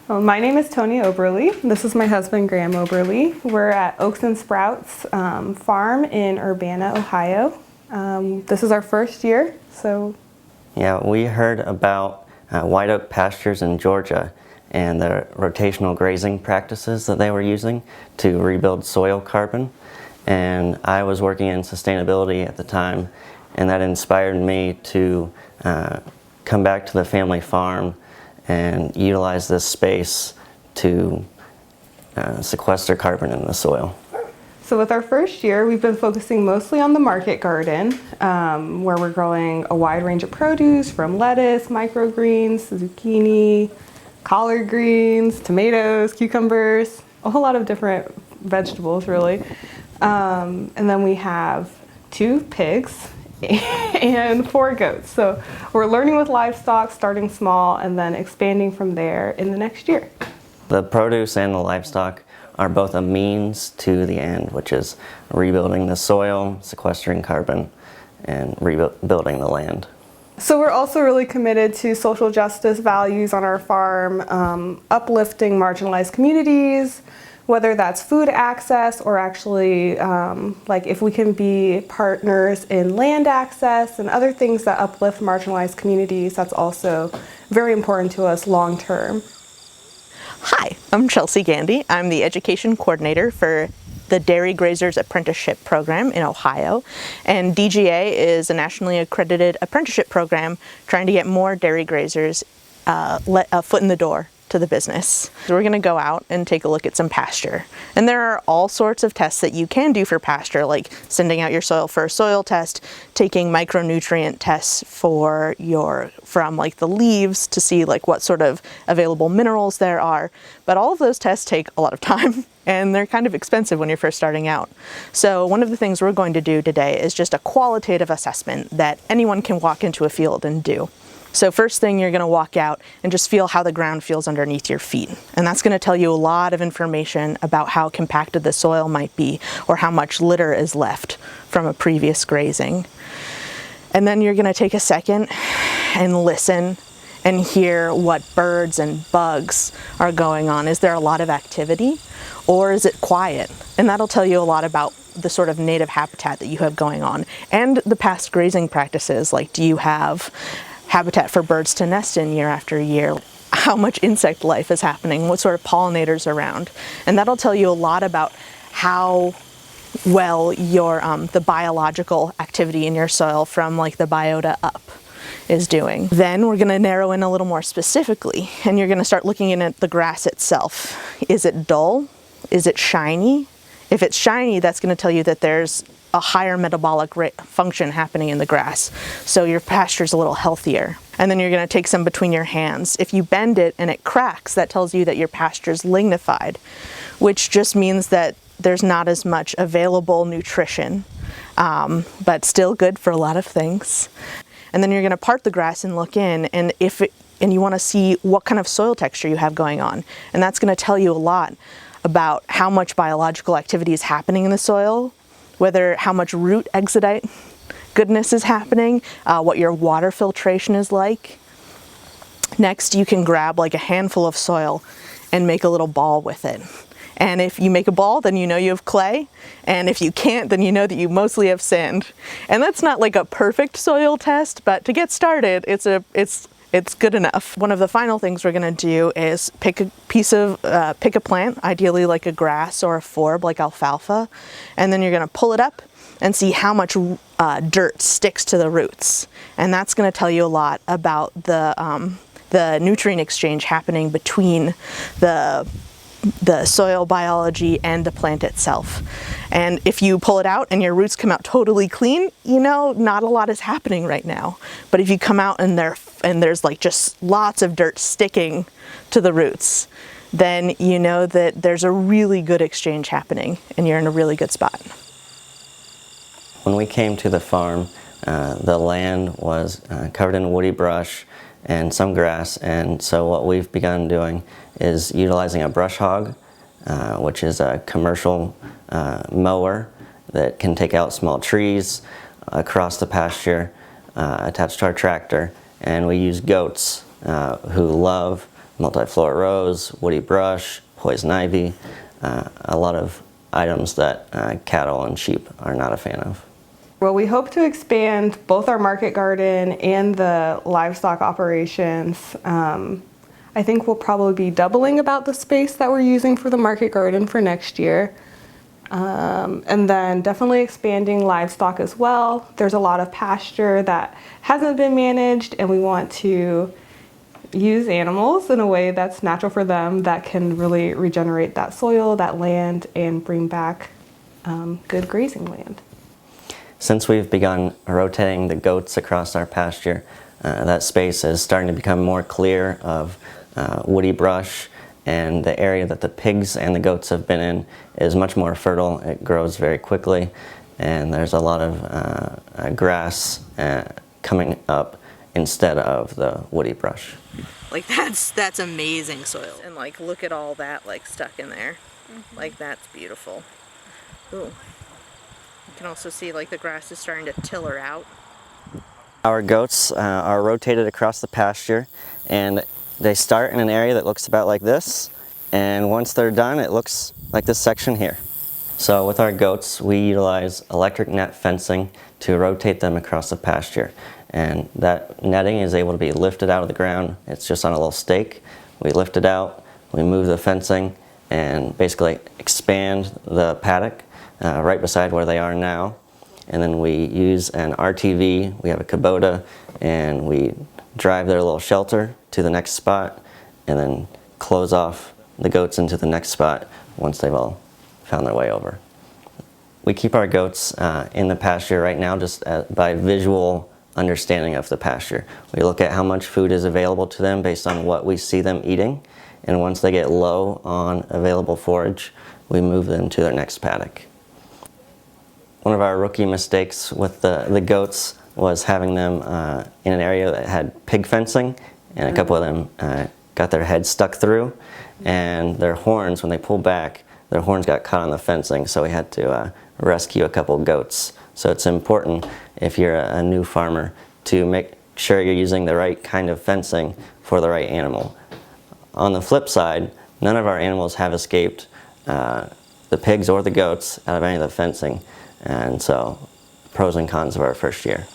Well, my name is Tonni Oberly. This is my husband, Graham Oberly. We're at Oaks and Sprouts farm in Urbana, Ohio. This is our first year, so. Yeah, we heard about white oak pastures in Georgia and the rotational grazing practices that they were using to rebuild soil carbon. And I was working in sustainability at the time, and that inspired me to come back to the family farm and utilize this space to sequester carbon in the soil. So with our first year, we've been focusing mostly on the market garden, where we're growing a wide range of produce from lettuce, microgreens, zucchini, collard greens, tomatoes, cucumbers, a whole lot of different vegetables really. And then we have 2 pigs and 4 goats. So we're learning with livestock, starting small, and then expanding from there in the next year. The produce and the livestock are both a means to the end, which is rebuilding the soil, sequestering carbon, and rebuilding the land. So we're also really committed to social justice values on our farm, uplifting marginalized communities, whether that's food access or actually like if we can be partners in land access and other things that uplift marginalized communities, that's also very important to us long term. Hi, I'm Chelsea Gandy. I'm the education coordinator for the Dairy Grazers Apprenticeship program in Ohio. And DGA is a nationally accredited apprenticeship program trying to get more dairy grazers let a foot in the door to the business. So we're going to go out and take a look at some pasture. And there are all sorts of tests that you can do for pasture, like sending out your soil for a soil test, taking micronutrient tests from like the leaves to see like what sort of available minerals there are. But all of those tests take a lot of time and they're kind of expensive when you're first starting out. So one of the things we're going to do today is just a qualitative assessment that anyone can walk into a field and do. So first thing, you're going to walk out and just feel how the ground feels underneath your feet. And that's going to tell you a lot of information about how compacted the soil might be or how much litter is left from a previous grazing. And then you're going to take a second and listen and hear what birds and bugs are going on. Is there a lot of activity or is it quiet? And that'll tell you a lot about the sort of native habitat that you have going on and the past grazing practices. Like, do you have habitat for birds to nest in year after year? How much insect life is happening? What sort of pollinators around? And that'll tell you a lot about how well your the biological activity in your soil from like the biota up is doing. Then we're going to narrow in a little more specifically, and you're going to start looking in at the grass itself. Is it dull? Is it shiny? If it's shiny, that's going to tell you that there's a higher metabolic function happening in the grass. So your pasture's a little healthier. And then you're going to take some between your hands. If you bend it and it cracks, that tells you that your pasture's lignified, which just means that there's not as much available nutrition, but still good for a lot of things. And then you're going to part the grass and look in, and you want to see what kind of soil texture you have going on. And that's going to tell you a lot about how much biological activity is happening in the soil, how much root exudate goodness is happening, what your water filtration is like. Next, you can grab like a handful of soil and make a little ball with it. And if you make a ball, then you know you have clay. And if you can't, then you know that you mostly have sand. And that's not like a perfect soil test, but to get started, it's good enough. One of the final things we're going to do is pick a plant, ideally like a grass or a forb like alfalfa, and then you're going to pull it up and see how much dirt sticks to the roots. And that's going to tell you a lot about the nutrient exchange happening between the soil biology and the plant itself. And if you pull it out and your roots come out totally clean, you know, not a lot is happening right now. But if you come out and there's like just lots of dirt sticking to the roots, then you know that there's a really good exchange happening and you're in a really good spot. When we came to the farm, the land was covered in woody brush and some grass, and so what we've begun doing is utilizing a brush hog, which is a commercial mower that can take out small trees across the pasture attached to our tractor. And we use goats who love multiflora rose, woody brush, poison ivy, a lot of items that cattle and sheep are not a fan of. Well, we hope to expand both our market garden and the livestock operations. I think we'll probably be doubling about the space that we're using for the market garden for next year. And then definitely expanding livestock as well. There's a lot of pasture that hasn't been managed, and we want to use animals in a way that's natural for them, that can really regenerate that soil, that land, and bring back good grazing land. Since we've begun rotating the goats across our pasture, that space is starting to become more clear of woody brush, and the area that the pigs and the goats have been in is much more fertile. It grows very quickly, and there's a lot of grass coming up instead of the woody brush. Like that's amazing soil. And like look at all that like stuck in there. Like that's beautiful. Ooh. You can also see like the grass is starting to tiller out. Our goats are rotated across the pasture, and they start in an area that looks about like this, and once they're done it looks like this section here. So with our goats we utilize electric net fencing to rotate them across the pasture, and that netting is able to be lifted out of the ground. It's just on a little stake. We lift it out, we move the fencing, and basically expand the paddock right beside where they are now. And then we use an RTV, we have a Kubota, and we drive their little shelter to the next spot, and then close off the goats into the next spot once they've all found their way over. We keep our goats in the pasture right now just by visual understanding of the pasture. We look at how much food is available to them based on what we see them eating, and once they get low on available forage, we move them to their next paddock. One of our rookie mistakes with the goats was having them in an area that had pig fencing, and a couple of them got their heads stuck through, and their horns, when they pulled back, their horns got caught on the fencing, so we had to rescue a couple of goats. So it's important, if you're a new farmer, to make sure you're using the right kind of fencing for the right animal. On the flip side, none of our animals have escaped the pigs or the goats out of any of the fencing, and so pros and cons of our first year.